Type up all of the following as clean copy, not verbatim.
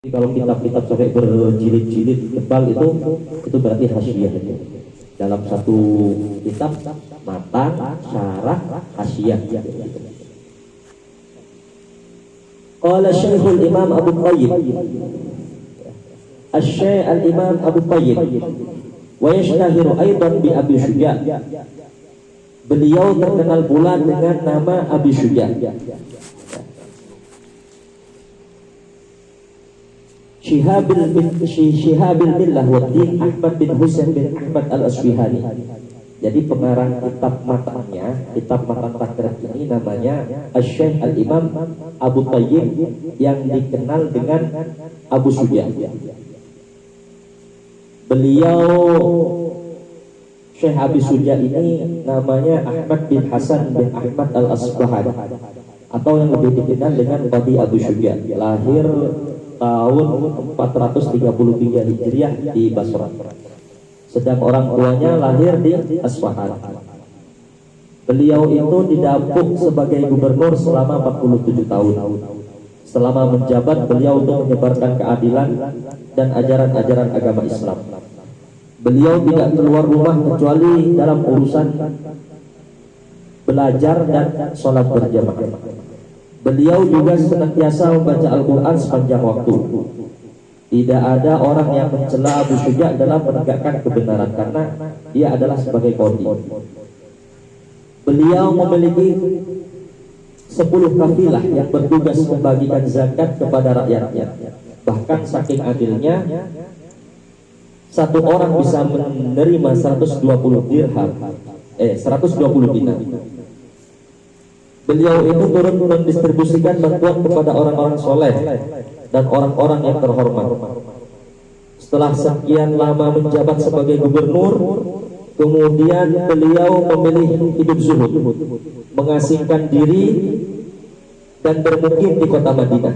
Kalau kitab-kitab sampai berjilid-jilid tebal itu berarti hasyiah. Dalam satu kitab matan, syarah, hasyiah. Qala Syekhul Imam Abu Qayyim, Asy-Syaikh Al-Imam Abu Qayyim, wa yashtahiru aidan bi Abi Syuja'. Beliau terkenal pula dengan nama Abi Syuja'. Syihabil Millah wa Din Ahmad bin Husain bin Ahmad Al-Asfihani. Jadi pengarang kitab matan takrib ini namanya Asy-Syaikh Al-Imam Abu Qayyim yang dikenal dengan Abu Syuja'. Beliau Syekh Abi Syuja' ini namanya Ahmad bin Hasan bin Ahmad Al-Asfahani, atau yang lebih dikenal dengan Qadi Abu Syuja'. Lahir tahun 433 Hijriah di Basrah. Sedang orang tuanya lahir di Asfahan. Beliau itu didapuk sebagai gubernur selama 47 tahun. Selama menjabat, beliau untuk menyebarkan keadilan dan ajaran-ajaran agama Islam. Beliau tidak keluar rumah kecuali dalam urusan belajar dan sholat berjamaah. Beliau juga senantiasa membaca Al-Quran sepanjang waktu. Tidak ada orang yang mencela Abu Syuja' dalam menegakkan kebenaran, karena dia adalah sebagai qadhi. Beliau memiliki 10 kafilah yang bertugas membagikan zakat kepada rakyatnya. Bahkan saking adilnya, satu orang bisa menerima 120 dirham, 120 dinar. Beliau itu turun mendistribusikan bantuan kepada orang-orang soleh dan orang-orang yang terhormat. Setelah sekian lama menjabat sebagai gubernur, kemudian beliau memilih hidup zuhud, mengasingkan diri dan bermukim di kota Madinah.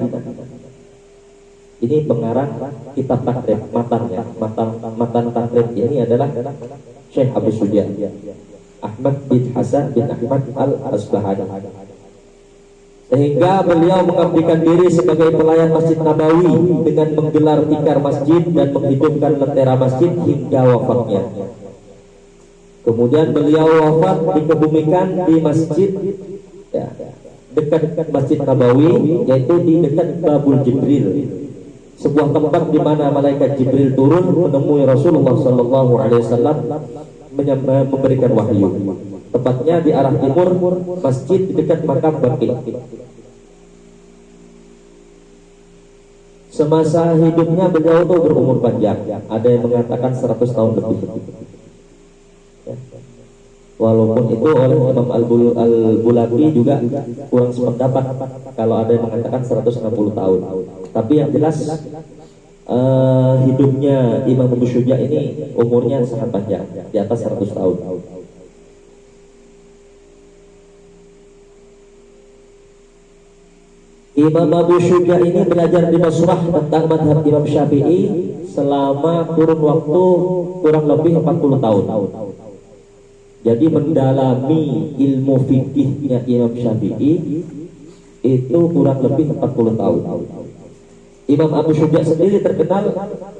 Ini pengarang kitab takrib matan takrib ini adalah Syekh Abu Syuja', Ahmad bin Hasan bin Ahmad Al-Asbahani. Sehingga beliau mengabdikan diri sebagai pelayan Masjid Nabawi dengan menggelar tikar masjid dan menghidupkan lentera masjid hingga wafatnya. Kemudian beliau wafat dikebumikan di masjid dekat Masjid Nabawi, yaitu di dekat Babul Jibril, sebuah tempat di mana malaikat Jibril turun menemui Rasulullah sallallahu alaihi wasallam memberikan wahyu. Tepatnya di arah timur, masjid di dekat makam Baqi. Semasa hidupnya beliau itu berumur panjang. Ada yang mengatakan 100 tahun lebih. Walaupun itu oleh Imam Al-Bulaqi juga kurang sependapat, kalau ada yang mengatakan 160 tahun. Tapi yang jelas hidupnya Imam Abu Syuja' ini umurnya sangat panjang, di atas 100 tahun. Imam Abu Syuja' ini belajar di Basrah tentang madhab Imam Syafi'i selama kurun waktu kurang lebih 40 tahun. Jadi mendalami ilmu fikihnya Imam Syafi'i itu kurang lebih 40 tahun. Imam Abu Syuja' sendiri terkenal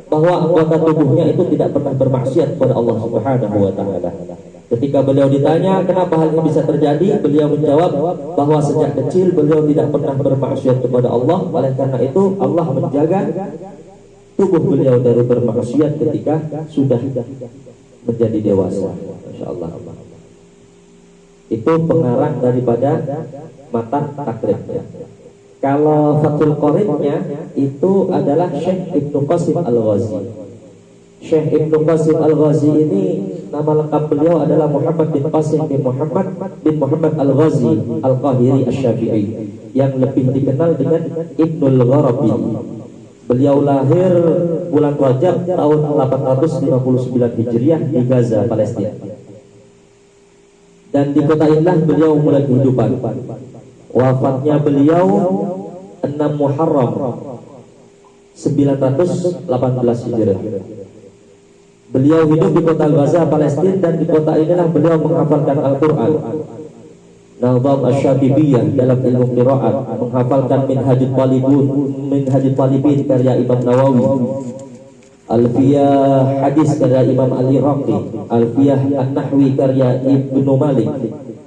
bahwa anggota tubuhnya itu tidak pernah bermaksiat kepada Allah Subhanahu wa taala. Ketika beliau ditanya kenapa hal ini bisa terjadi, beliau menjawab bahwa sejak kecil beliau tidak pernah bermaksiat kepada Allah. Oleh karena itu Allah menjaga tubuh beliau dari bermaksiat ketika sudah menjadi dewasa. Masya Allah. Itu pengarang daripada matan takribnya. Kalau Fathul Qoribnya itu adalah Syekh Ibnu Qasim Al-Ghazi. Syekh Ibnu Qasim Al-Ghazi ini nama lengkap beliau adalah Muhammad bin Qasim bin Muhammad Al-Ghazi Al-Qahiri Asy-Syafi'i, yang lebih dikenal dengan Ibnul Gharabi. Beliau lahir bulan Rajab tahun 859 Hijriah di Gaza, Palestina. Dan di kota inilah beliau mulai kehidupan. Wafatnya beliau 6 Muharram 918 Hijriah. Beliau hidup di kota Gaza, Palestina, dan di kota inilah beliau menghafalkan Al-Quran. Nazam Asy-Syatibiyah dalam ilmu qiraat, menghafalkan Minhajut Talibin karya Imam Nawawi, Alfiyah Hadis karya Imam Al-Iraqi, Alfiyah An-Nahwi karya Ibnu Malik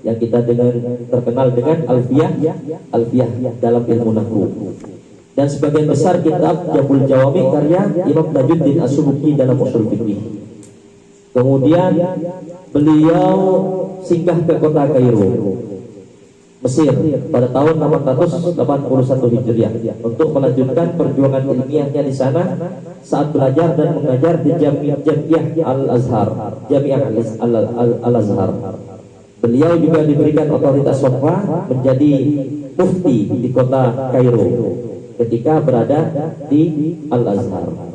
yang kita terkenal dengan Alfiyah dalam ilmu nahwu. Dan sebagian besar kitab Jamul Jawami karya Imam Najuddin As-Subki dalam usul fikih. Kemudian beliau singgah ke kota Kairo, Mesir pada tahun 881 Hijriah untuk melanjutkan perjuangan ilmiahnya di sana saat belajar dan mengajar di Jami'ah Al-Azhar. Beliau juga diberikan otoritas fatwa menjadi mufti di kota Kairo ketika berada di Al-Azhar.